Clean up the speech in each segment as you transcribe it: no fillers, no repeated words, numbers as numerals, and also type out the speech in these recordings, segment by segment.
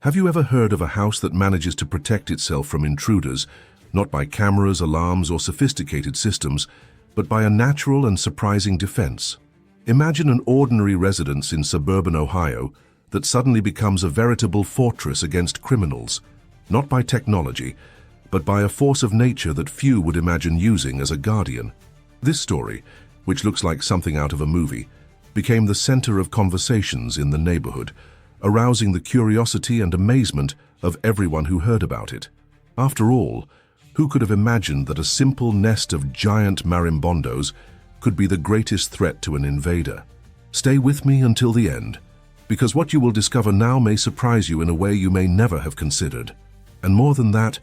Have you ever heard of a house that manages to protect itself from intruders, not by cameras, alarms, or sophisticated systems, but by a natural and surprising defense? Imagine an ordinary residence in suburban Ohio that suddenly becomes a veritable fortress against criminals, not by technology, but by a force of nature that few would imagine using as a guardian. This story, which looks like something out of a movie, became the center of conversations in the neighborhood, arousing the curiosity and amazement of everyone who heard about it. After all, who could have imagined that a simple nest of giant marimbondos could be the greatest threat to an invader? Stay with me until the end, because what you will discover now may surprise you in a way you may never have considered. And more than that,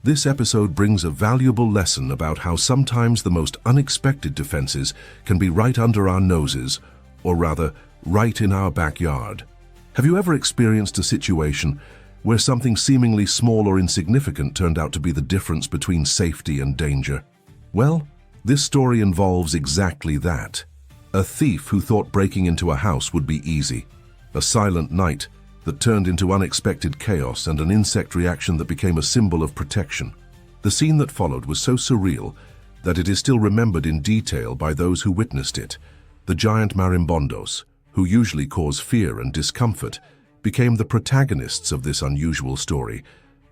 this episode brings a valuable lesson about how sometimes the most unexpected defenses can be right under our noses, or rather, right in our backyard. Have you ever experienced a situation where something seemingly small or insignificant turned out to be the difference between safety and danger? Well, this story involves exactly that. A thief who thought breaking into a house would be easy. A silent night that turned into unexpected chaos, and an insect reaction that became a symbol of protection. The scene that followed was so surreal that it is still remembered in detail by those who witnessed it. The giant marimbondos, who usually cause fear and discomfort, became the protagonists of this unusual story,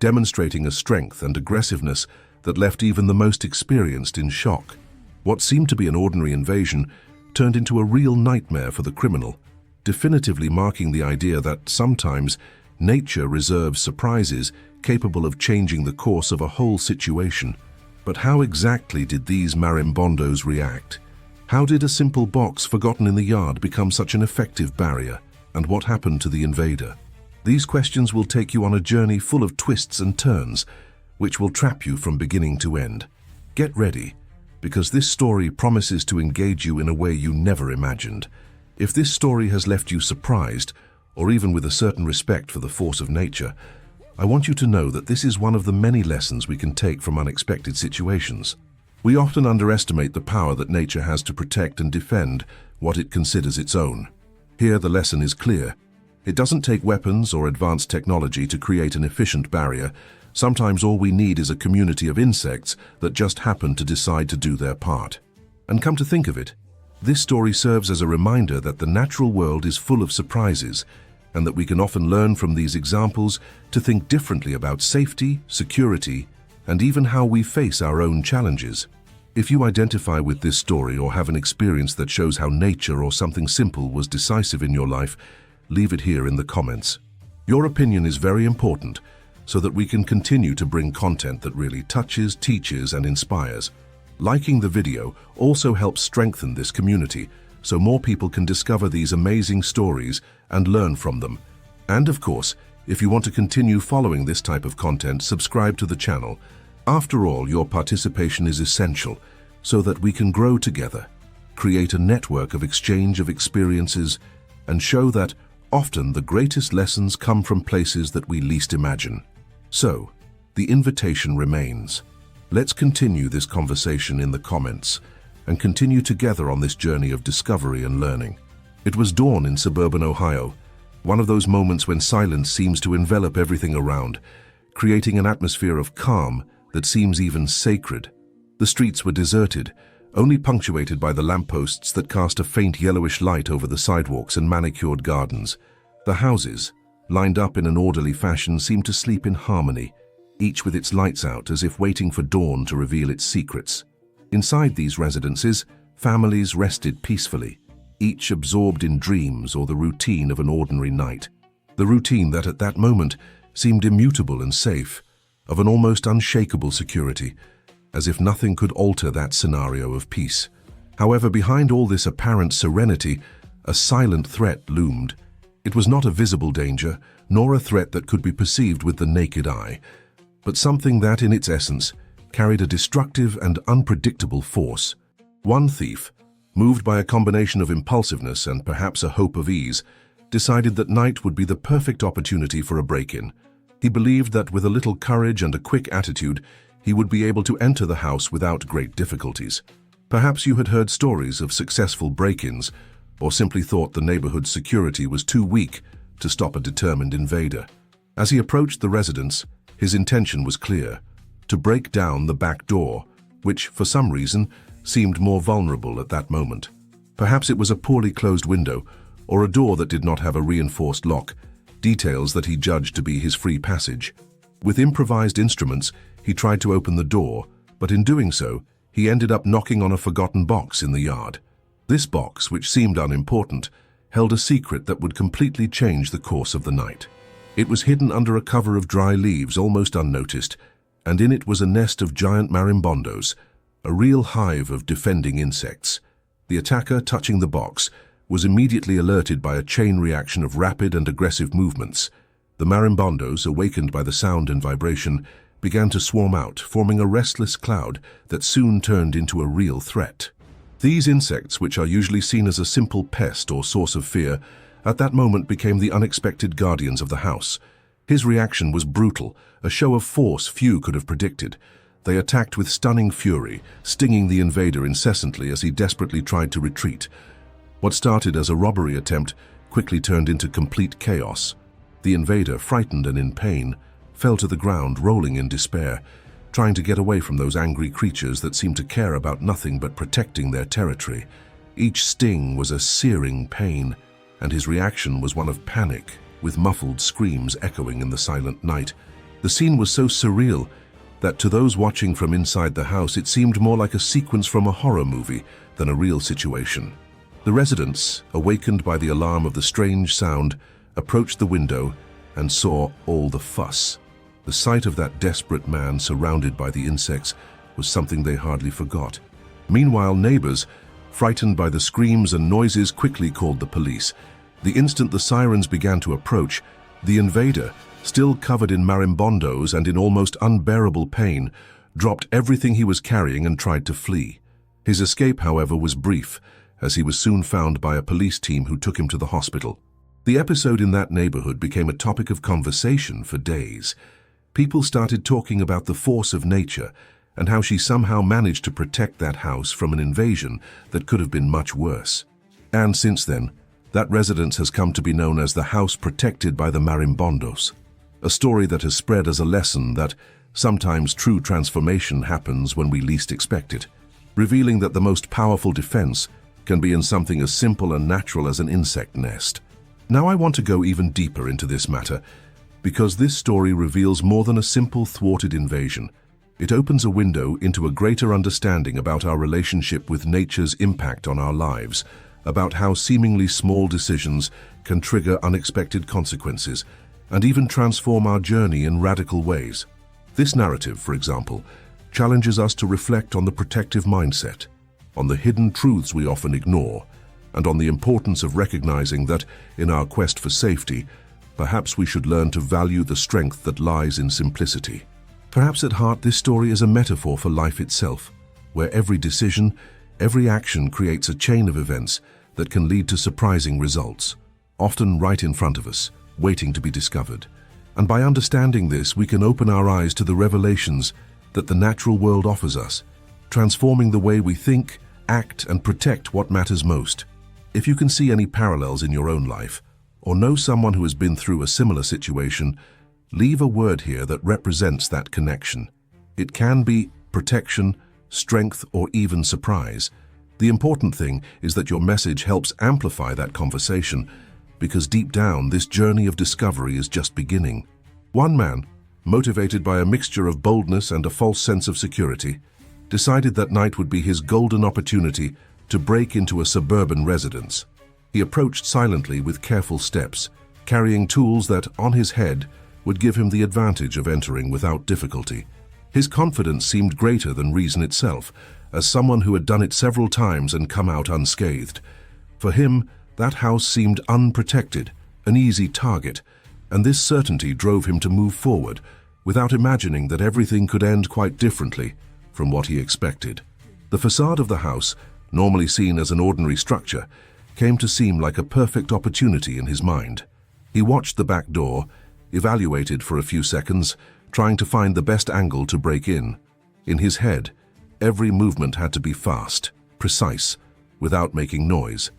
demonstrating a strength and aggressiveness that left even the most experienced in shock. What seemed to be an ordinary invasion turned into a real nightmare for the criminal, definitively marking the idea that sometimes nature reserves surprises capable of changing the course of a whole situation. But how exactly did these marimbondos react? How did a simple box forgotten in the yard become such an effective barrier? And what happened to the invader? These questions will take you on a journey full of twists and turns, which will trap you from beginning to end. Get ready, because this story promises to engage you in a way you never imagined. If this story has left you surprised, or even with a certain respect for the force of nature, I want you to know that this is one of the many lessons we can take from unexpected situations. We often underestimate the power that nature has to protect and defend what it considers its own. Here the lesson is clear. It doesn't take weapons or advanced technology to create an efficient barrier. Sometimes all we need is a community of insects that just happen to decide to do their part. And come to think of it, this story serves as a reminder that the natural world is full of surprises, and that we can often learn from these examples to think differently about safety, security, and even how we face our own challenges. If you identify with this story or have an experience that shows how nature or something simple was decisive in your life, leave it here in the comments. Your opinion is very important so that we can continue to bring content that really touches, teaches, and inspires. Liking the video also helps strengthen this community so more people can discover these amazing stories and learn from them. And of course, if you want to continue following this type of content, subscribe to the channel. After all, your participation is essential so that we can grow together, create a network of exchange of experiences, and show that often the greatest lessons come from places that we least imagine. So, the invitation remains. Let's continue this conversation in the comments and continue together on this journey of discovery and learning. It was dawn in suburban Ohio, one of those moments when silence seems to envelop everything around, creating an atmosphere of calm that seems even sacred. The streets were deserted, only punctuated by the lampposts that cast a faint yellowish light over the sidewalks and manicured gardens. The houses, lined up in an orderly fashion, seemed to sleep in harmony, each with its lights out as if waiting for dawn to reveal its secrets. Inside these residences, families rested peacefully, each absorbed in dreams or the routine of an ordinary night. The routine that at that moment seemed immutable and safe, of an almost unshakable security, as if nothing could alter that scenario of peace. However, behind all this apparent serenity, a silent threat loomed. It was not a visible danger, nor a threat that could be perceived with the naked eye, but something that, in its essence, carried a destructive and unpredictable force. One thief, moved by a combination of impulsiveness and perhaps a hope of ease, decided that night would be the perfect opportunity for a break-in. He believed that with a little courage and a quick attitude, he would be able to enter the house without great difficulties. Perhaps you had heard stories of successful break-ins, or simply thought the neighborhood's security was too weak to stop a determined invader. As he approached the residence, his intention was clear: to break down the back door, which, for some reason, seemed more vulnerable at that moment. Perhaps it was a poorly closed window, or a door that did not have a reinforced lock, details that he judged to be his free passage. With improvised instruments, he tried to open the door, but in doing so, he ended up knocking on a forgotten box in the yard. This box, which seemed unimportant, held a secret that would completely change the course of the night. It was hidden under a cover of dry leaves, almost unnoticed, and in it was a nest of giant marimbondos, a real hive of defending insects. The attacker, touching the box, was immediately alerted by a chain reaction of rapid and aggressive movements. The marimbondos, awakened by the sound and vibration, began to swarm out, forming a restless cloud that soon turned into a real threat. These insects, which are usually seen as a simple pest or source of fear, at that moment became the unexpected guardians of the house. His reaction was brutal, a show of force few could have predicted. They attacked with stunning fury, stinging the invader incessantly as he desperately tried to retreat. What started as a robbery attempt quickly turned into complete chaos. The invader, frightened and in pain, fell to the ground, rolling in despair, trying to get away from those angry creatures that seemed to care about nothing but protecting their territory. Each sting was a searing pain, and his reaction was one of panic, with muffled screams echoing in the silent night. The scene was so surreal that to those watching from inside the house it seemed more like a sequence from a horror movie than a real situation. The residents, awakened by the alarm of the strange sound, approached the window and saw all the fuss. The sight of that desperate man surrounded by the insects was something they hardly forgot. Meanwhile, neighbors, frightened by the screams and noises, quickly called the police. The instant the sirens began to approach, the invader, still covered in marimbondos and in almost unbearable pain, dropped everything he was carrying and tried to flee. His escape, however, was brief, as he was soon found by a police team who took him to the hospital. The episode in that neighborhood became a topic of conversation for days. People started talking about the force of nature and how she somehow managed to protect that house from an invasion that could have been much worse. And since then, that residence has come to be known as the house protected by the marimbondos, a story that has spread as a lesson that sometimes true transformation happens when we least expect it, revealing that the most powerful defense can be in something as simple and natural as an insect nest. Now I want to go even deeper into this matter, because this story reveals more than a simple thwarted invasion. It opens a window into a greater understanding about our relationship with nature's impact on our lives, about how seemingly small decisions can trigger unexpected consequences, and even transform our journey in radical ways. This narrative, for example, challenges us to reflect on the protective mindset, on the hidden truths we often ignore, and on the importance of recognizing that, in our quest for safety, perhaps we should learn to value the strength that lies in simplicity. Perhaps at heart this story is a metaphor for life itself, where every decision, every action creates a chain of events that can lead to surprising results, often right in front of us, waiting to be discovered. And by understanding this, we can open our eyes to the revelations that the natural world offers us, transforming the way we think, act, and protect what matters most. If you can see any parallels in your own life, or know someone who has been through a similar situation, leave a word here that represents that connection. It can be protection, strength, or even surprise. The important thing is that your message helps amplify that conversation, because deep down, this journey of discovery is just beginning. One man, motivated by a mixture of boldness and a false sense of security, decided that night would be his golden opportunity to break into a suburban residence. He approached silently with careful steps, carrying tools that, on his head, would give him the advantage of entering without difficulty. His confidence seemed greater than reason itself, as someone who had done it several times and come out unscathed. For him, that house seemed unprotected, an easy target, and this certainty drove him to move forward, without imagining that everything could end quite differently from what he expected. The facade of the house, normally seen as an ordinary structure, came to seem like a perfect opportunity in his mind. He watched the back door, evaluated for a few seconds, trying to find the best angle to break in. In his head, every movement had to be fast, precise, without making noise.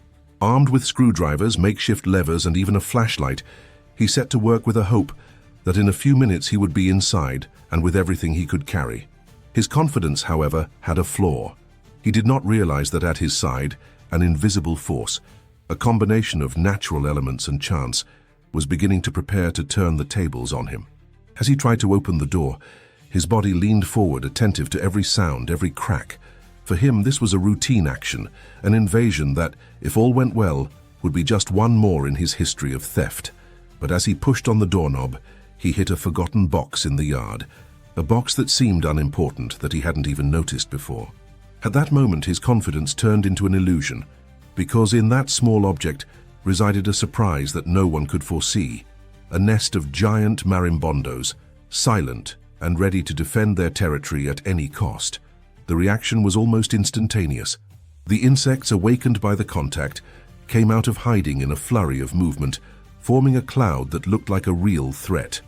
Armed with screwdrivers, makeshift levers, and even a flashlight, he set to work with a hope that in a few minutes he would be inside and with everything he could carry. His confidence, however, had a flaw. He did not realize that at his side, an invisible force, a combination of natural elements and chance, was beginning to prepare to turn the tables on him. As he tried to open the door, his body leaned forward, attentive to every sound, every crack. For him, this was a routine action, an invasion that, if all went well, would be just one more in his history of theft. But as he pushed on the doorknob, he hit a forgotten box in the yard, a box that seemed unimportant, that he hadn't even noticed before. At that moment, his confidence turned into an illusion, because in that small object resided a surprise that no one could foresee, a nest of giant marimbondos, silent and ready to defend their territory at any cost. The reaction was almost instantaneous. The insects, awakened by the contact, came out of hiding in a flurry of movement, forming a cloud that looked like a real threat.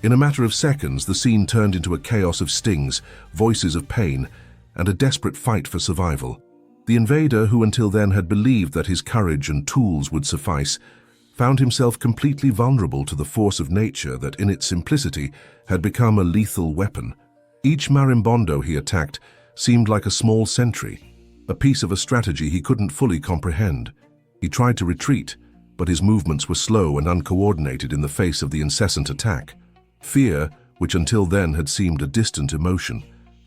In a matter of seconds, the scene turned into a chaos of stings, voices of pain, and a desperate fight for survival. The invader, who until then had believed that his courage and tools would suffice, found himself completely vulnerable to the force of nature that, in its simplicity, had become a lethal weapon. Each marimbondo he attacked seemed like a small sentry, a piece of a strategy he couldn't fully comprehend. He tried to retreat, but his movements were slow and uncoordinated in the face of the incessant attack. Fear, which until then had seemed a distant emotion,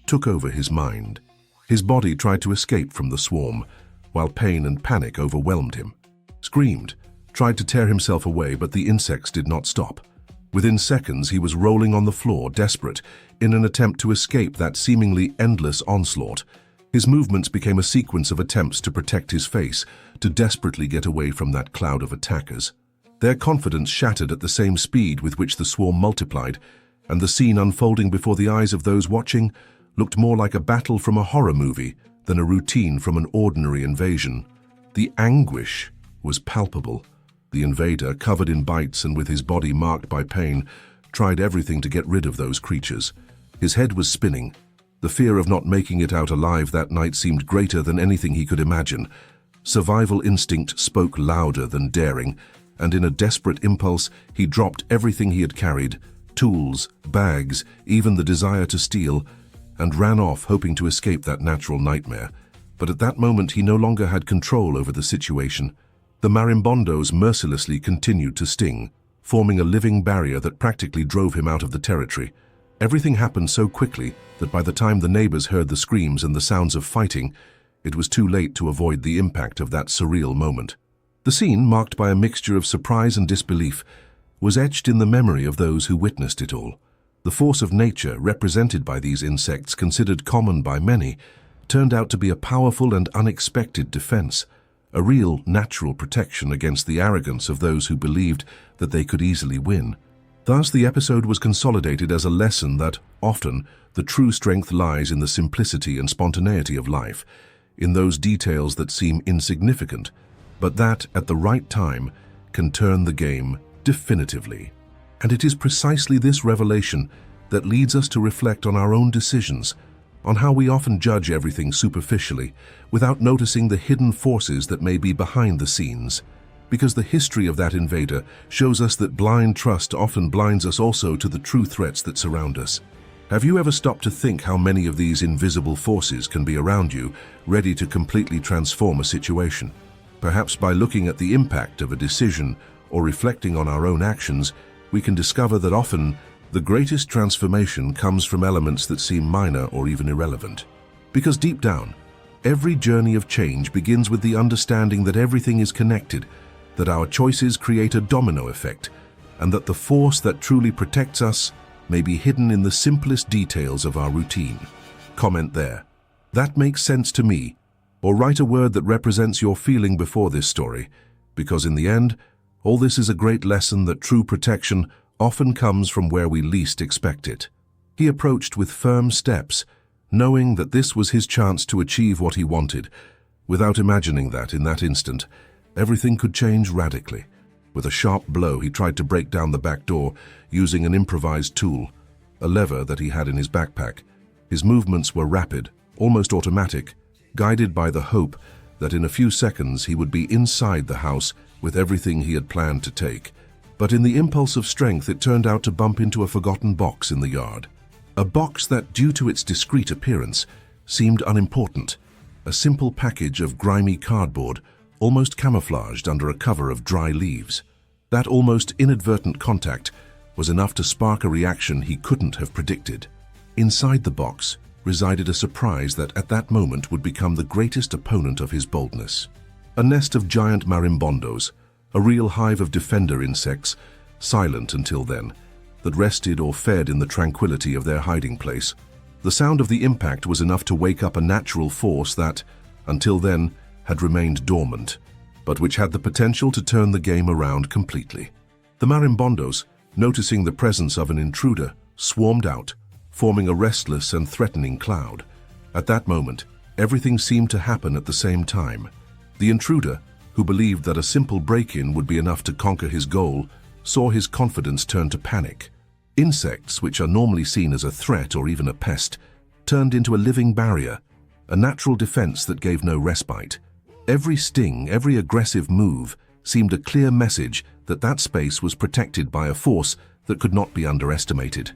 took over his mind. His body tried to escape from the swarm, while pain and panic overwhelmed him. Screamed, tried to tear himself away, but the insects did not stop. Within seconds, he was rolling on the floor, desperate, in an attempt to escape that seemingly endless onslaught. His movements became a sequence of attempts to protect his face, to desperately get away from that cloud of attackers. Their confidence shattered at the same speed with which the swarm multiplied, and the scene unfolding before the eyes of those watching looked more like a battle from a horror movie than a routine from an ordinary invasion. The anguish was palpable. The invader, covered in bites and with his body marked by pain, tried everything to get rid of those creatures. His head was spinning. The fear of not making it out alive that night seemed greater than anything he could imagine. Survival instinct spoke louder than daring, and in a desperate impulse, he dropped everything he had carried, tools, bags, even the desire to steal, and ran off, hoping to escape that natural nightmare. But at that moment, he no longer had control over the situation. The marimbondos mercilessly continued to sting, forming a living barrier that practically drove him out of the territory. Everything happened so quickly that by the time the neighbors heard the screams and the sounds of fighting, it was too late to avoid the impact of that surreal moment. The scene, marked by a mixture of surprise and disbelief, was etched in the memory of those who witnessed it all. The force of nature, represented by these insects, considered common by many, turned out to be a powerful and unexpected defense, a real natural protection against the arrogance of those who believed that they could easily win. Thus, the episode was consolidated as a lesson that, often, the true strength lies in the simplicity and spontaneity of life, in those details that seem insignificant, but that, at the right time, can turn the game definitively. And it is precisely this revelation that leads us to reflect on our own decisions, on how we often judge everything superficially, without noticing the hidden forces that may be behind the scenes. Because the history of that invader shows us that blind trust often blinds us also to the true threats that surround us. Have you ever stopped to think how many of these invisible forces can be around you, ready to completely transform a situation? Perhaps by looking at the impact of a decision or reflecting on our own actions, we can discover that often the greatest transformation comes from elements that seem minor or even irrelevant. Because deep down, every journey of change begins with the understanding that everything is connected, that our choices create a domino effect, and that the force that truly protects us may be hidden in the simplest details of our routine. Comment there. That makes sense to me. Or write a word that represents your feeling before this story, because in the end, all this is a great lesson that true protection often comes from where we least expect it. He approached with firm steps, knowing that this was his chance to achieve what he wanted, without imagining that, in that instant, everything could change radically. With a sharp blow, he tried to break down the back door using an improvised tool, a lever that he had in his backpack. His movements were rapid, almost automatic, guided by the hope that in a few seconds he would be inside the house with everything he had planned to take. But in the impulse of strength, it turned out to bump into a forgotten box in the yard. A box that, due to its discreet appearance, seemed unimportant. A simple package of grimy cardboard, almost camouflaged under a cover of dry leaves. That almost inadvertent contact was enough to spark a reaction he couldn't have predicted. Inside the box resided a surprise that at that moment would become the greatest opponent of his boldness. A nest of giant marimbondos, a real hive of defender insects, silent until then, that rested or fed in the tranquility of their hiding place. The sound of the impact was enough to wake up a natural force that, until then, had remained dormant, but which had the potential to turn the game around completely. The marimbondos, noticing the presence of an intruder, swarmed out, forming a restless and threatening cloud. At that moment, everything seemed to happen at the same time. The intruder, who believed that a simple break-in would be enough to conquer his goal, saw his confidence turn to panic. Insects, which are normally seen as a threat or even a pest, turned into a living barrier, a natural defense that gave no respite. Every sting, every aggressive move seemed a clear message that that space was protected by a force that could not be underestimated.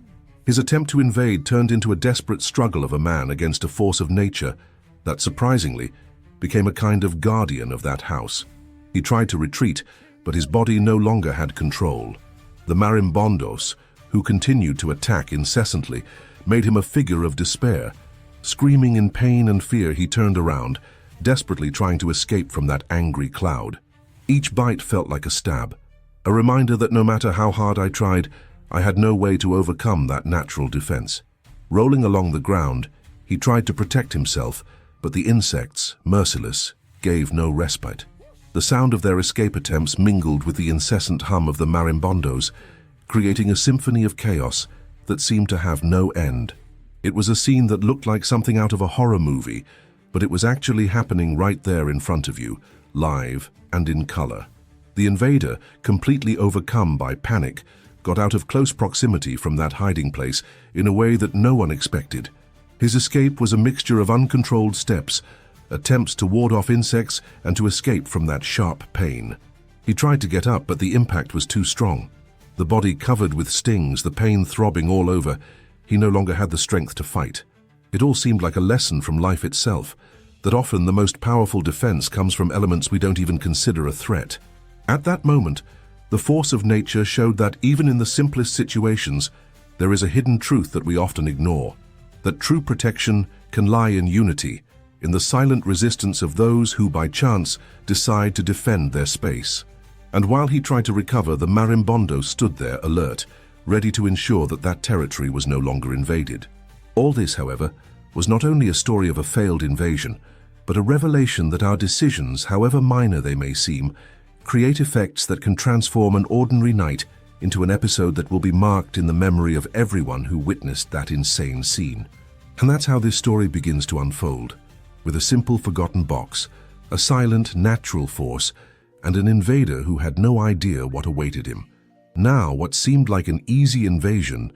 His attempt to invade turned into a desperate struggle of a man against a force of nature that, surprisingly, became a kind of guardian of that house. He tried to retreat, but his body no longer had control. The marimbondos, who continued to attack incessantly, made him a figure of despair. Screaming in pain and fear, he turned around, desperately trying to escape from that angry cloud. Each bite felt like a stab, a reminder that no matter how hard I tried, I had no way to overcome that natural defense. Rolling along the ground, he tried to protect himself, but the insects, merciless, gave no respite. The sound of their escape attempts mingled with the incessant hum of the marimbondos, creating a symphony of chaos that seemed to have no end. It was a scene that looked like something out of a horror movie, but it was actually happening right there in front of you, live and in color. The invader, completely overcome by panic, got out of close proximity from that hiding place in a way that no one expected. His escape was a mixture of uncontrolled steps, attempts to ward off insects and to escape from that sharp pain. He tried to get up, but the impact was too strong. The body covered with stings, the pain throbbing all over, he no longer had the strength to fight. It all seemed like a lesson from life itself, that often the most powerful defense comes from elements we don't even consider a threat. At that moment, the force of nature showed that even in the simplest situations, there is a hidden truth that we often ignore, that true protection can lie in unity, in the silent resistance of those who by chance decide to defend their space. And while he tried to recover, the marimbondo stood there alert, ready to ensure that that territory was no longer invaded. All this, however, was not only a story of a failed invasion, but a revelation that our decisions, however minor they may seem, create effects that can transform an ordinary night into an episode that will be marked in the memory of everyone who witnessed that insane scene. And that's how this story begins to unfold, with a simple forgotten box, a silent, natural force, and an invader who had no idea what awaited him. Now, what seemed like an easy invasion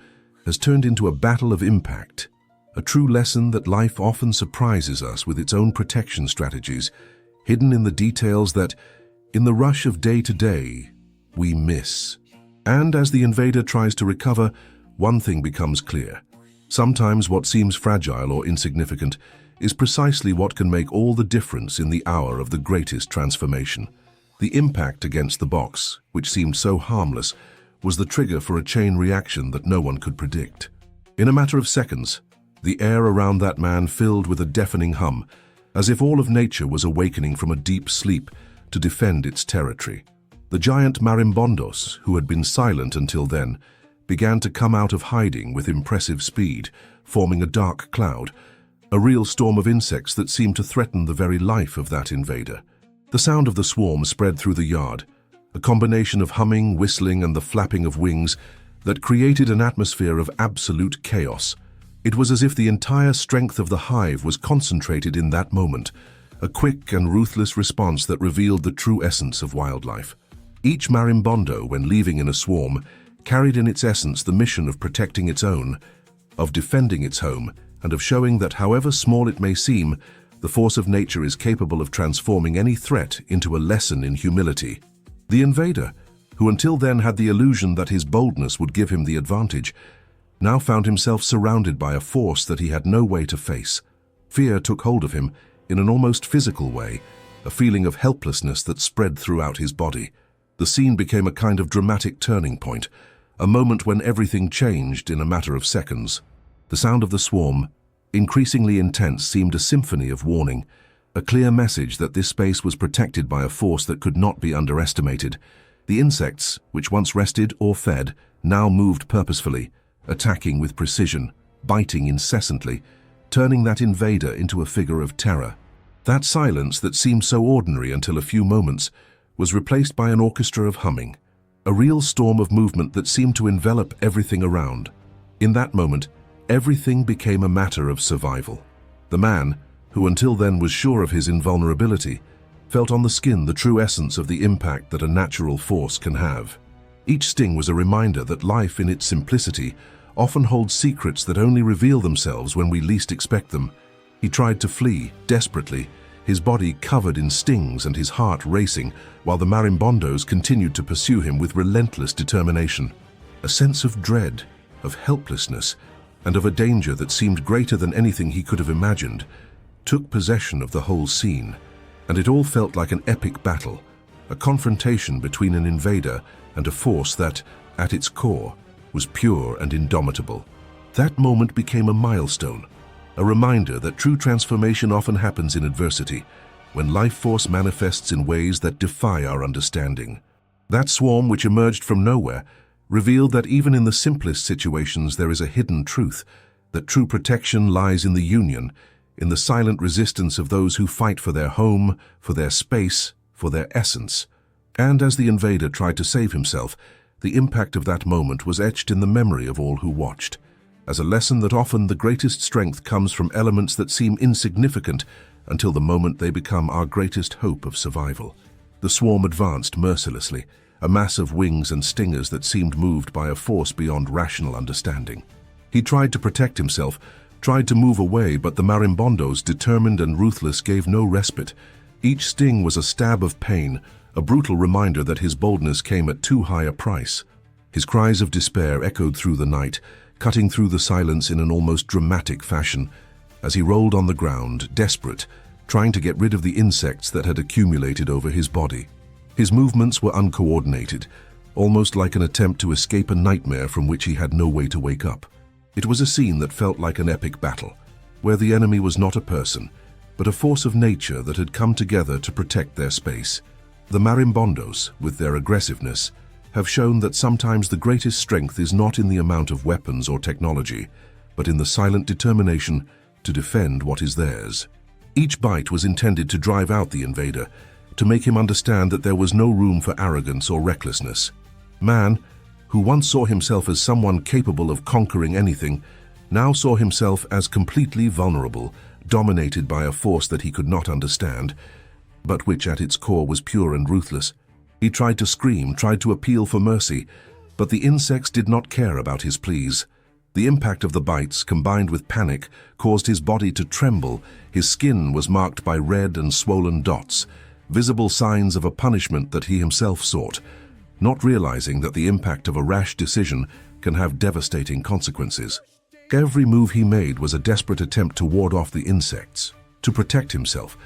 has turned into a battle of impact, a true lesson that life often surprises us with its own protection strategies, hidden in the details that, in the rush of day-to-day, we miss. And as the invader tries to recover, one thing becomes clear. Sometimes what seems fragile or insignificant is precisely what can make all the difference in the hour of the greatest transformation. The impact against the box, which seemed so harmless, was the trigger for a chain reaction that no one could predict. In a matter of seconds, the air around that man filled with a deafening hum, as if all of nature was awakening from a deep sleep to defend its territory. The giant marimbondos, who had been silent until then, began to come out of hiding with impressive speed, forming a dark cloud, a real storm of insects that seemed to threaten the very life of that invader. The sound of the swarm spread through the yard, a combination of humming, whistling, and the flapping of wings that created an atmosphere of absolute chaos. It was as if the entire strength of the hive was concentrated in that moment, a quick and ruthless response that revealed the true essence of wildlife. Each marimbondo, when leaving in a swarm, carried in its essence the mission of protecting its own, of defending its home, and of showing that however small it may seem, the force of nature is capable of transforming any threat into a lesson in humility. The invader, who until then had the illusion that his boldness would give him the advantage, now found himself surrounded by a force that he had no way to face. Fear took hold of him in an almost physical way, a feeling of helplessness that spread throughout his body. The scene became a kind of dramatic turning point, a moment when everything changed in a matter of seconds. The sound of the swarm, increasingly intense, seemed a symphony of warning, a clear message that this space was protected by a force that could not be underestimated. The insects, which once rested or fed, now moved purposefully, attacking with precision, biting incessantly, turning that invader into a figure of terror. That silence that seemed so ordinary until a few moments was replaced by an orchestra of humming, a real storm of movement that seemed to envelop everything around. In that moment, everything became a matter of survival. The man, who until then was sure of his invulnerability, felt on the skin the true essence of the impact that a natural force can have. Each sting was a reminder that life in its simplicity often holds secrets that only reveal themselves when we least expect them. He tried to flee, desperately, his body covered in stings and his heart racing, while the marimbondos continued to pursue him with relentless determination. A sense of dread, of helplessness, and of a danger that seemed greater than anything he could have imagined took possession of the whole scene, and it all felt like an epic battle, a confrontation between an invader and a force that, at its core, was pure and indomitable. That moment became a milestone, a reminder that true transformation often happens in adversity, when life force manifests in ways that defy our understanding. That swarm, which emerged from nowhere, revealed that even in the simplest situations there is a hidden truth, that true protection lies in the union, in the silent resistance of those who fight for their home, for their space, for their essence. And as the invader tried to save himself, the impact of that moment was etched in the memory of all who watched, as a lesson that often the greatest strength comes from elements that seem insignificant until the moment they become our greatest hope of survival. The swarm advanced mercilessly, a mass of wings and stingers that seemed moved by a force beyond rational understanding. He tried to protect himself, tried to move away, but the marimbondos, determined and ruthless, gave no respite. Each sting was a stab of pain, a brutal reminder that his boldness came at too high a price. His cries of despair echoed through the night, cutting through the silence in an almost dramatic fashion, as he rolled on the ground, desperate, trying to get rid of the insects that had accumulated over his body. His movements were uncoordinated, almost like an attempt to escape a nightmare from which he had no way to wake up. It was a scene that felt like an epic battle, where the enemy was not a person, but a force of nature that had come together to protect their space. The marimbondos, with their aggressiveness, have shown that sometimes the greatest strength is not in the amount of weapons or technology, but in the silent determination to defend what is theirs. Each bite was intended to drive out the invader, to make him understand that there was no room for arrogance or recklessness. Man, who once saw himself as someone capable of conquering anything, now saw himself as completely vulnerable, dominated by a force that he could not understand, but which at its core was pure and ruthless. He tried to scream, tried to appeal for mercy, but the insects did not care about his pleas. The impact of the bites, combined with panic, caused his body to tremble. His skin was marked by red and swollen dots, visible signs of a punishment that he himself sought, not realizing that the impact of a rash decision can have devastating consequences. Every move he made was a desperate attempt to ward off the insects, to protect himself,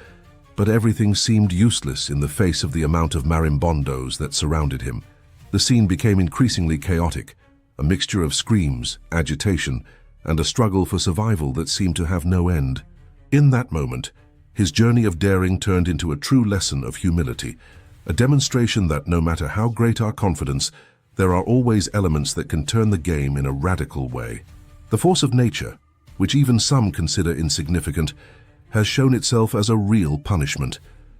but everything seemed useless in the face of the amount of marimbondos that surrounded him. The scene became increasingly chaotic, a mixture of screams, agitation, and a struggle for survival that seemed to have no end. In that moment, his journey of daring turned into a true lesson of humility, a demonstration that no matter how great our confidence, there are always elements that can turn the game in a radical way. The force of nature, which even some consider insignificant, has shown itself as a real punishment,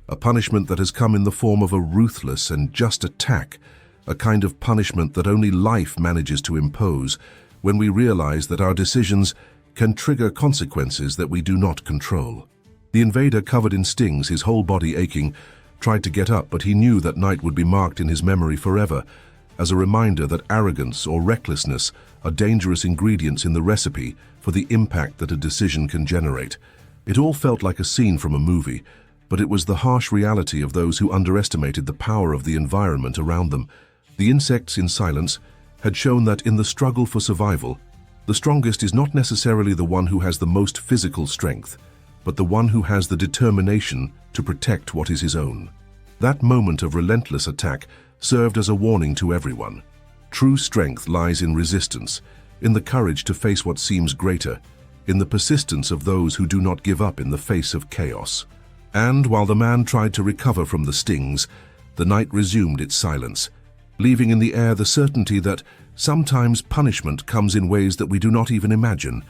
a punishment that has come in the form of a ruthless and just attack, a kind of punishment that only life manages to impose when we realize that our decisions can trigger consequences that we do not control. The invader, covered in stings, his whole body aching, tried to get up, but he knew that night would be marked in his memory forever, as a reminder that arrogance or recklessness are dangerous ingredients in the recipe for the impact that a decision can generate. It all felt like a scene from a movie, but it was the harsh reality of those who underestimated the power of the environment around them, The insects in silence had shown that in the struggle for survival, the strongest is not necessarily the one who has the most physical strength, but the one who has the determination to protect what is his own. That moment of relentless attack served as a warning to everyone. True strength lies in resistance, in the courage to face what seems greater, in the persistence of those who do not give up in the face of chaos. And while the man tried to recover from the stings, the night resumed its silence, leaving in the air the certainty that sometimes punishment comes in ways that we do not even imagine,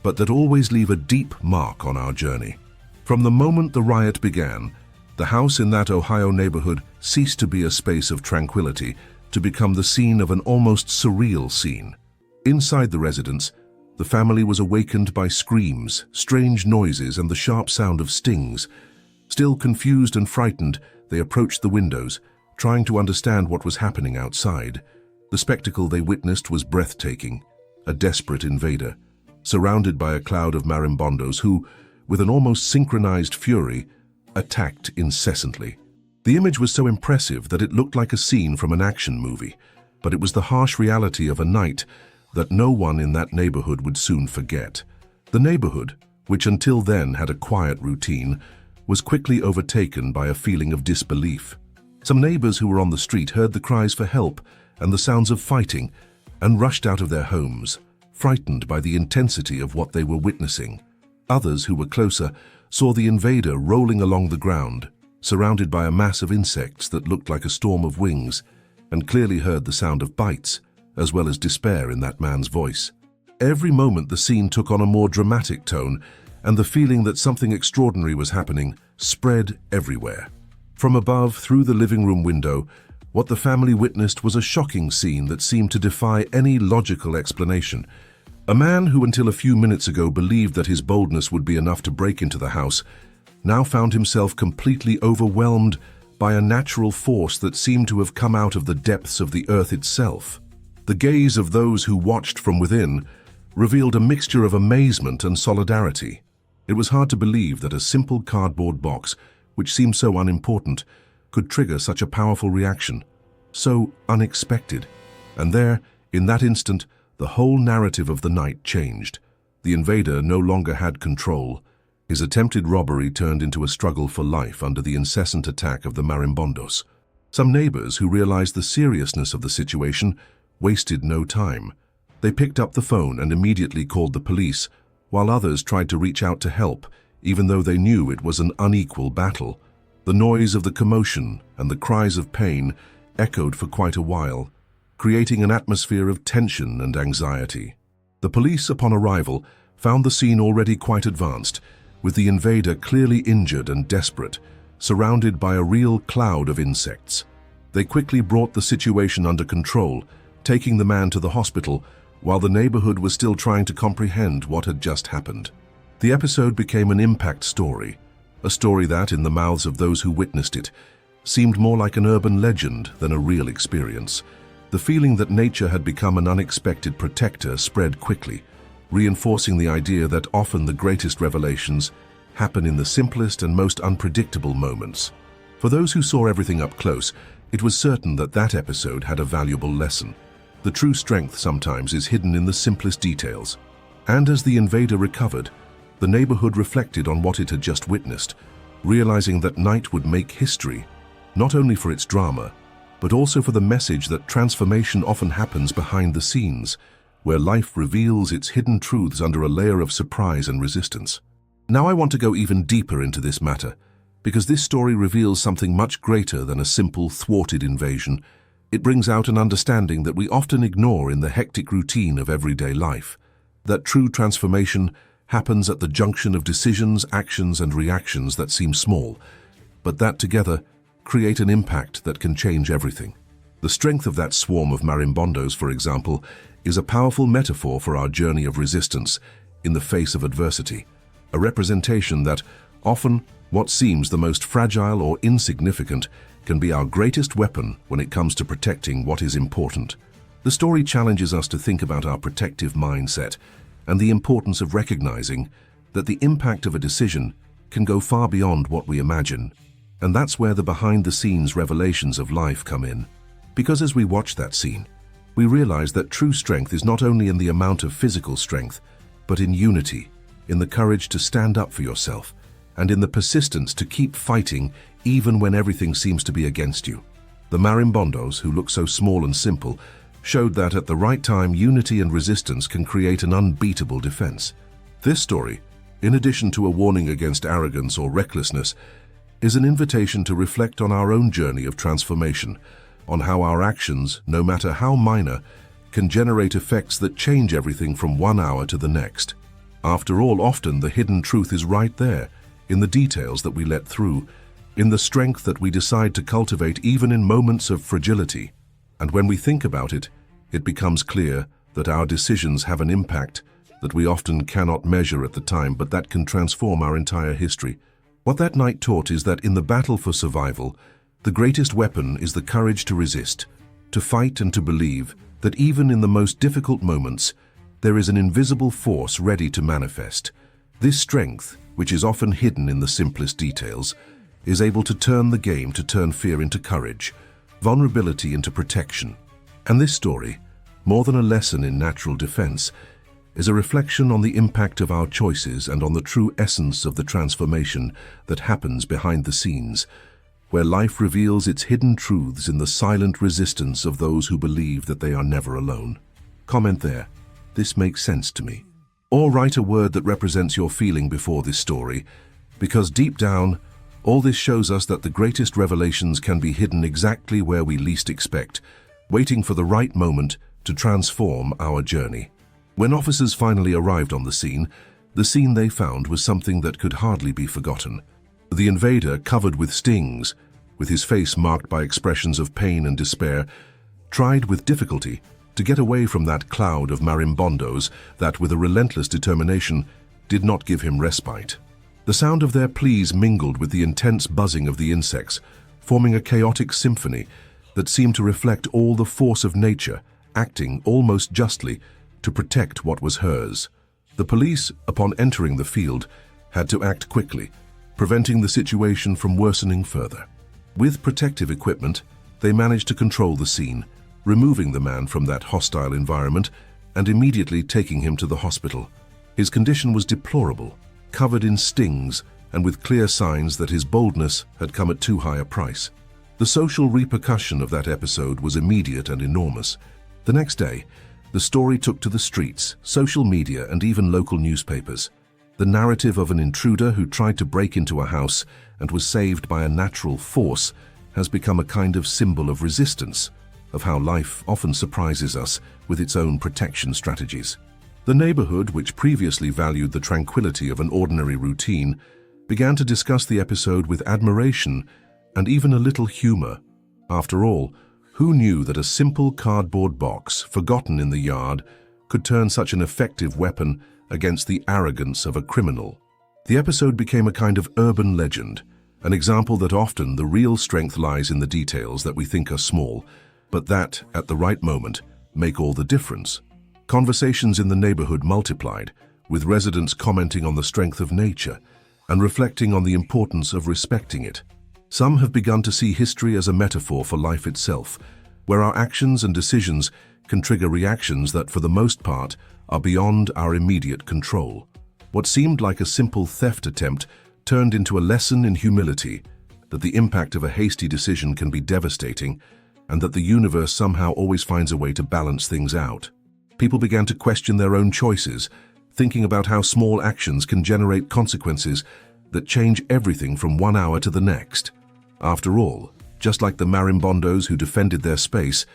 but that always leave a deep mark on our journey. From the moment the riot began, the house in that Ohio neighborhood ceased to be a space of tranquility to become the scene of an almost surreal scene. Inside the residence, the family was awakened by screams, strange noises, and the sharp sound of stings. Still confused and frightened, they approached the windows, trying to understand what was happening outside. The spectacle they witnessed was breathtaking. A desperate invader, surrounded by a cloud of marimbondos who, with an almost synchronized fury, attacked incessantly. The image was so impressive that it looked like a scene from an action movie, but it was the harsh reality of a night that no one in that neighborhood would soon forget. The neighborhood, which until then had a quiet routine, was quickly overtaken by a feeling of disbelief. Some neighbors who were on the street heard the cries for help and the sounds of fighting and rushed out of their homes, frightened by the intensity of what they were witnessing. Others who were closer saw the invader rolling along the ground, surrounded by a mass of insects that looked like a storm of wings, and clearly heard the sound of bites, as well as despair in that man's voice. Every moment the scene took on a more dramatic tone, and the feeling that something extraordinary was happening spread everywhere. From above, through the living room window, what the family witnessed was a shocking scene that seemed to defy any logical explanation. A man who until a few minutes ago believed that his boldness would be enough to break into the house now found himself completely overwhelmed by a natural force that seemed to have come out of the depths of the earth itself. The gaze of those who watched from within revealed a mixture of amazement and solidarity. It was hard to believe that a simple cardboard box, which seemed so unimportant, could trigger such a powerful reaction, so unexpected. And there, in that instant, the whole narrative of the night changed. The invader no longer had control. His attempted robbery turned into a struggle for life under the incessant attack of the marimbondos. Some neighbors who realized the seriousness of the situation wasted no time. They picked up the phone and immediately called the police, while others tried to reach out to help, even though they knew it was an unequal battle. The noise of the commotion and the cries of pain echoed for quite a while, creating an atmosphere of tension and anxiety. The police, upon arrival, found the scene already quite advanced, with the invader clearly injured and desperate, surrounded by a real cloud of insects. They quickly brought the situation under control, taking the man to the hospital while the neighborhood was still trying to comprehend what had just happened. The episode became an impact story, a story that, in the mouths of those who witnessed it, seemed more like an urban legend than a real experience. The feeling that nature had become an unexpected protector spread quickly, reinforcing the idea that often the greatest revelations happen in the simplest and most unpredictable moments. For those who saw everything up close, it was certain that that episode had a valuable lesson. The true strength sometimes is hidden in the simplest details. And as the invader recovered, the neighborhood reflected on what it had just witnessed, realizing that night would make history, not only for its drama, but also for the message that transformation often happens behind the scenes, where life reveals its hidden truths under a layer of surprise and resistance. Now I want to go even deeper into this matter, because this story reveals something much greater than a simple thwarted invasion. It brings out an understanding that we often ignore in the hectic routine of everyday life, that true transformation happens at the junction of decisions, actions, and reactions that seem small, but that together create an impact that can change everything. The strength of that swarm of marimbondos, for example, is a powerful metaphor for our journey of resistance in the face of adversity, a representation that often what seems the most fragile or insignificant can be our greatest weapon when it comes to protecting what is important. The story challenges us to think about our protective mindset and the importance of recognizing that the impact of a decision can go far beyond what we imagine. And that's where the behind-the-scenes revelations of life come in. Because as we watch that scene, we realize that true strength is not only in the amount of physical strength, but in unity, in the courage to stand up for yourself, and in the persistence to keep fighting even when everything seems to be against you. The marimbondos, who look so small and simple, showed that at the right time, unity and resistance can create an unbeatable defense. This story, in addition to a warning against arrogance or recklessness, is an invitation to reflect on our own journey of transformation, on how our actions, no matter how minor, can generate effects that change everything from one hour to the next. After all, often the hidden truth is right there, in the details that we let through, in the strength that we decide to cultivate even in moments of fragility. And when we think about it, it becomes clear that our decisions have an impact that we often cannot measure at the time, but that can transform our entire history. What that night taught is that in the battle for survival, the greatest weapon is the courage to resist, to fight and to believe that even in the most difficult moments, there is an invisible force ready to manifest. This strength, which is often hidden in the simplest details, is able to turn the game, to turn fear into courage, vulnerability into protection. And this story, more than a lesson in natural defense, is a reflection on the impact of our choices and on the true essence of the transformation that happens behind the scenes, where life reveals its hidden truths in the silent resistance of those who believe that they are never alone. Comment there, "This makes sense to me." Or write a word that represents your feeling before this story, because deep down, all this shows us that the greatest revelations can be hidden exactly where we least expect, waiting for the right moment to transform our journey. When officers finally arrived on the scene they found was something that could hardly be forgotten. The invader, covered with stings, with his face marked by expressions of pain and despair, tried with difficulty to get away from that cloud of marimbondos that, with a relentless determination, did not give him respite. The sound of their pleas mingled with the intense buzzing of the insects, forming a chaotic symphony that seemed to reflect all the force of nature, acting almost justly to protect what was hers. The police, upon entering the field, had to act quickly, preventing the situation from worsening further. With protective equipment, they managed to control the scene, removing the man from that hostile environment and immediately taking him to the hospital. His condition was deplorable, covered in stings and with clear signs that his boldness had come at too high a price. The social repercussion of that episode was immediate and enormous. The next day, the story took to the streets, social media, and even local newspapers. The narrative of an intruder who tried to break into a house and was saved by a natural force has become a kind of symbol of resistance, of how life often surprises us with its own protection strategies. The neighborhood, which previously valued the tranquility of an ordinary routine, began to discuss the episode with admiration and even a little humor. After all, who knew that a simple cardboard box, forgotten in the yard, could turn such an effective weapon against the arrogance of a criminal? The episode became a kind of urban legend, an example that often the real strength lies in the details that we think are small, but that, at the right moment, make all the difference. Conversations in the neighborhood multiplied, with residents commenting on the strength of nature and reflecting on the importance of respecting it. Some have begun to see history as a metaphor for life itself, where our actions and decisions can trigger reactions that, for the most part, are beyond our immediate control. What seemed like a simple theft attempt turned into a lesson in humility, that the impact of a hasty decision can be devastating, and that the universe somehow always finds a way to balance things out. People began to question their own choices, thinking about how small actions can generate consequences that change everything from one hour to the next. After all, just like the marimbondos who defended their space,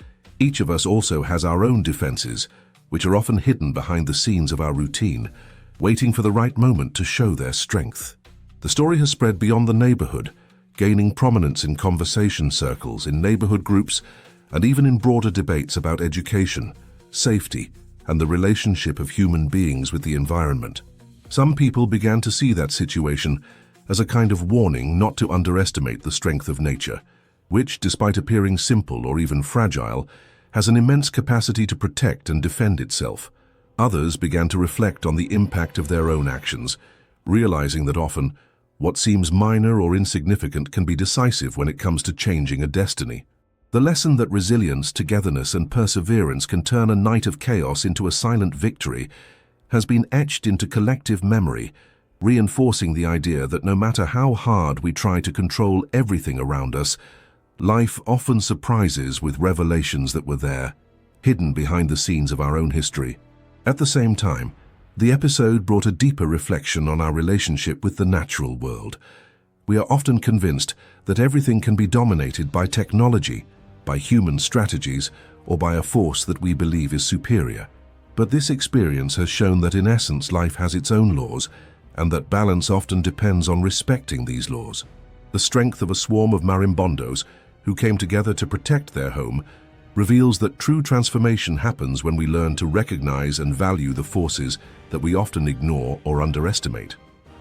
each of us also has our own defenses, which are often hidden behind the scenes of our routine, waiting for the right moment to show their strength. The story has spread beyond the neighborhood, gaining prominence in conversation circles, in neighborhood groups, and even in broader debates about education, safety, and the relationship of human beings with the environment. Some people began to see that situation as a kind of warning not to underestimate the strength of nature, which, despite appearing simple or even fragile, has an immense capacity to protect and defend itself. Others began to reflect on the impact of their own actions, realizing that often what seems minor or insignificant can be decisive when it comes to changing a destiny. The lesson that resilience, togetherness, and perseverance can turn a night of chaos into a silent victory has been etched into collective memory, reinforcing the idea that no matter how hard we try to control everything around us, life often surprises with revelations that were there, hidden behind the scenes of our own history. At the same time, the episode brought a deeper reflection on our relationship with the natural world. We are often convinced that everything can be dominated by technology, by human strategies, or by a force that we believe is superior. But this experience has shown that in essence life has its own laws, and that balance often depends on respecting these laws. The strength of a swarm of marimbondos who came together to protect their home reveals that true transformation happens when we learn to recognize and value the forces that we often ignore or underestimate.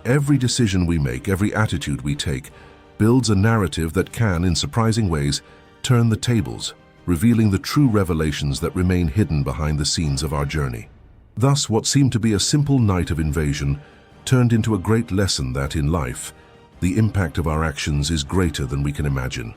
Every decision we make, every attitude we take, builds a narrative that can, in surprising ways, turn the tables, revealing the true revelations that remain hidden behind the scenes of our journey. Thus, what seemed to be a simple night of invasion turned into a great lesson that in life, the impact of our actions is greater than we can imagine,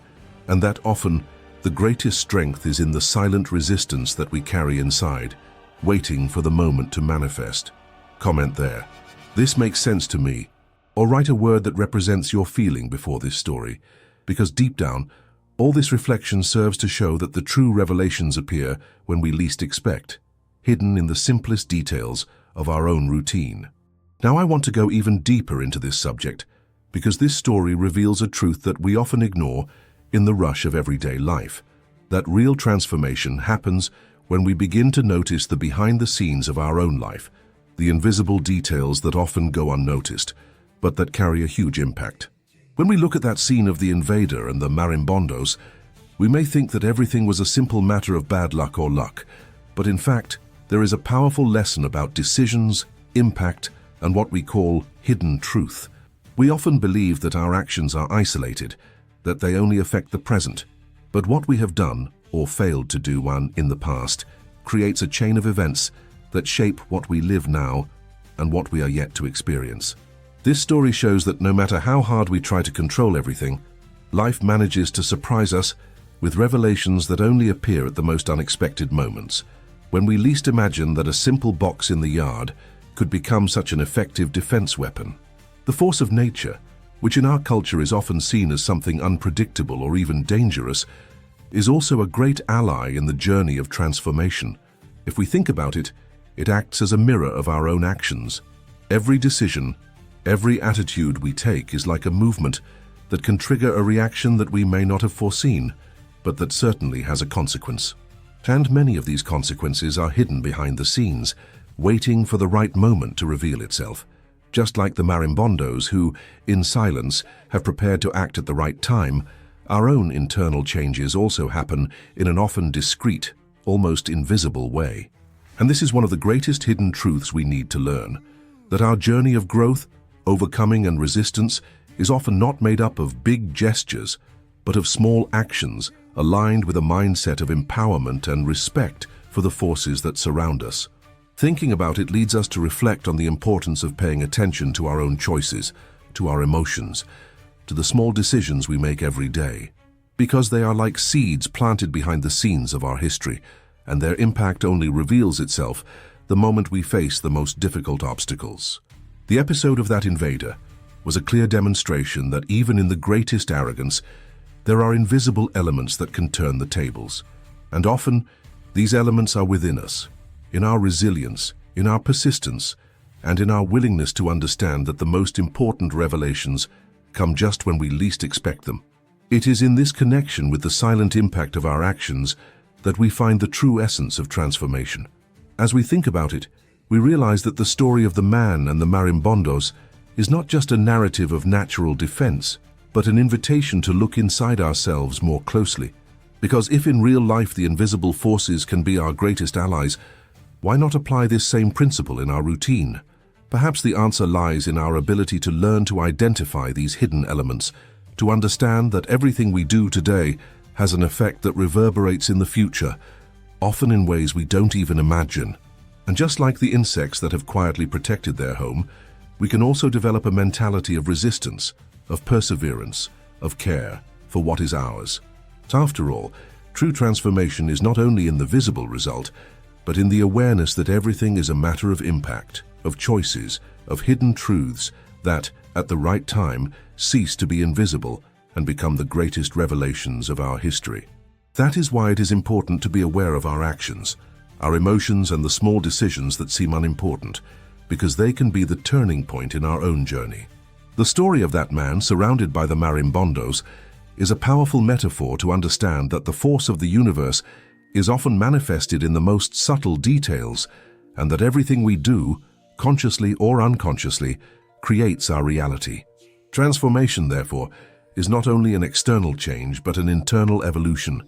and that often the greatest strength is in the silent resistance that we carry inside, waiting for the moment to manifest. Comment there. This makes sense to me. Or write a word that represents your feeling before this story, because deep down, all this reflection serves to show that the true revelations appear when we least expect, hidden in the simplest details of our own routine. Now I want to go even deeper into this subject, because this story reveals a truth that we often ignore in the rush of everyday life, that real transformation happens when we begin to notice the behind the scenes of our own life, the invisible details that often go unnoticed, but that carry a huge impact. When we look at that scene of the invader and the marimbondos, we may think that everything was a simple matter of bad luck or luck, but in fact, there is a powerful lesson about decisions, impact, and what we call hidden truth. We often believe that our actions are isolated, that they only affect the present, but what we have done, or failed to do in the past, creates a chain of events that shape what we live now and what we are yet to experience. This story shows that no matter how hard we try to control everything, life manages to surprise us with revelations that only appear at the most unexpected moments, when we least imagine that a simple box in the yard could become such an effective defense weapon. The force of nature, which in our culture is often seen as something unpredictable or even dangerous, is also a great ally in the journey of transformation. If we think about it, it acts as a mirror of our own actions. Every decision, every attitude we take is like a movement that can trigger a reaction that we may not have foreseen, but that certainly has a consequence. And many of these consequences are hidden behind the scenes, waiting for the right moment to reveal itself. Just like the marimbondos who, in silence, have prepared to act at the right time, our own internal changes also happen in an often discreet, almost invisible way. And this is one of the greatest hidden truths we need to learn, that our journey of growth, overcoming and resistance is often not made up of big gestures, but of small actions aligned with a mindset of empowerment and respect for the forces that surround us. Thinking about it leads us to reflect on the importance of paying attention to our own choices, to our emotions, to the small decisions we make every day, because they are like seeds planted behind the scenes of our history, and their impact only reveals itself the moment we face the most difficult obstacles. The episode of that invader was a clear demonstration that even in the greatest arrogance, there are invisible elements that can turn the tables. And often, these elements are within us, in our resilience, in our persistence, and in our willingness to understand that the most important revelations come just when we least expect them. It is in this connection with the silent impact of our actions that we find the true essence of transformation. As we think about it, we realize that the story of the man and the marimbondos is not just a narrative of natural defense, but an invitation to look inside ourselves more closely. Because if in real life the invisible forces can be our greatest allies, why not apply this same principle in our routine? Perhaps the answer lies in our ability to learn to identify these hidden elements, to understand that everything we do today has an effect that reverberates in the future, often in ways we don't even imagine. And just like the insects that have quietly protected their home, we can also develop a mentality of resistance, of perseverance, of care for what is ours. After all, True transformation is not only in the visible result, but in the awareness that everything is a matter of impact, of choices, of hidden truths that, at the right time, cease to be invisible and become the greatest revelations of our history. That is why it is important to be aware of our actions, our emotions and the small decisions that seem unimportant, because they can be the turning point in our own journey. The story of that man surrounded by the marimbondos is a powerful metaphor to understand that the force of the universe is often manifested in the most subtle details, and that everything we do, consciously or unconsciously, creates our reality. Transformation, therefore, is not only an external change but an internal evolution,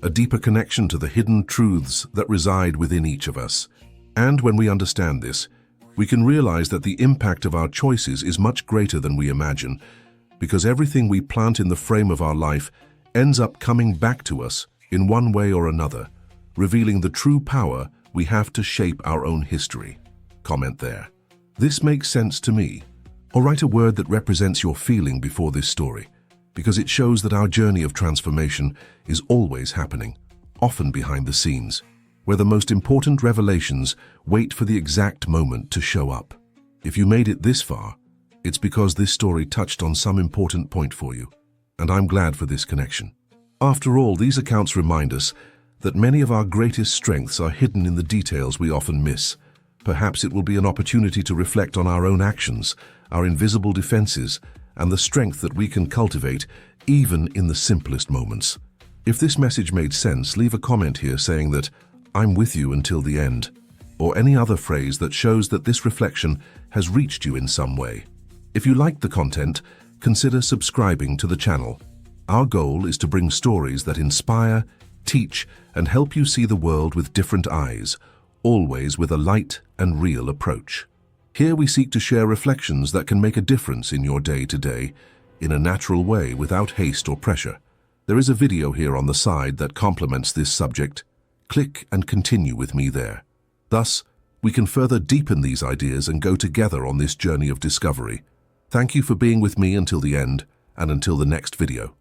a deeper connection to the hidden truths that reside within each of us. And when we understand this, we can realize that the impact of our choices is much greater than we imagine, because everything we plant in the frame of our life ends up coming back to us in one way or another, revealing the true power we have to shape our own history. Comment there. This makes sense to me. Or write a word that represents your feeling before this story, because it shows that our journey of transformation is always happening, often behind the scenes, where the most important revelations wait for the exact moment to show up. If you made it this far, it's because this story touched on some important point for you, and I'm glad for this connection. After all, these accounts remind us that many of our greatest strengths are hidden in the details we often miss. Perhaps it will be an opportunity to reflect on our own actions, our invisible defenses, and the strength that we can cultivate even in the simplest moments. If this message made sense, leave a comment here saying that I'm with you until the end, or any other phrase that shows that this reflection has reached you in some way. If you liked the content, consider subscribing to the channel. Our goal is to bring stories that inspire, teach, and help you see the world with different eyes, always with a light and real approach. Here we seek to share reflections that can make a difference in your day-to-day, in a natural way without haste or pressure. There is a video here on the side that complements this subject. Click and continue with me there. Thus, we can further deepen these ideas and go together on this journey of discovery. Thank you for being with me until the end and until the next video.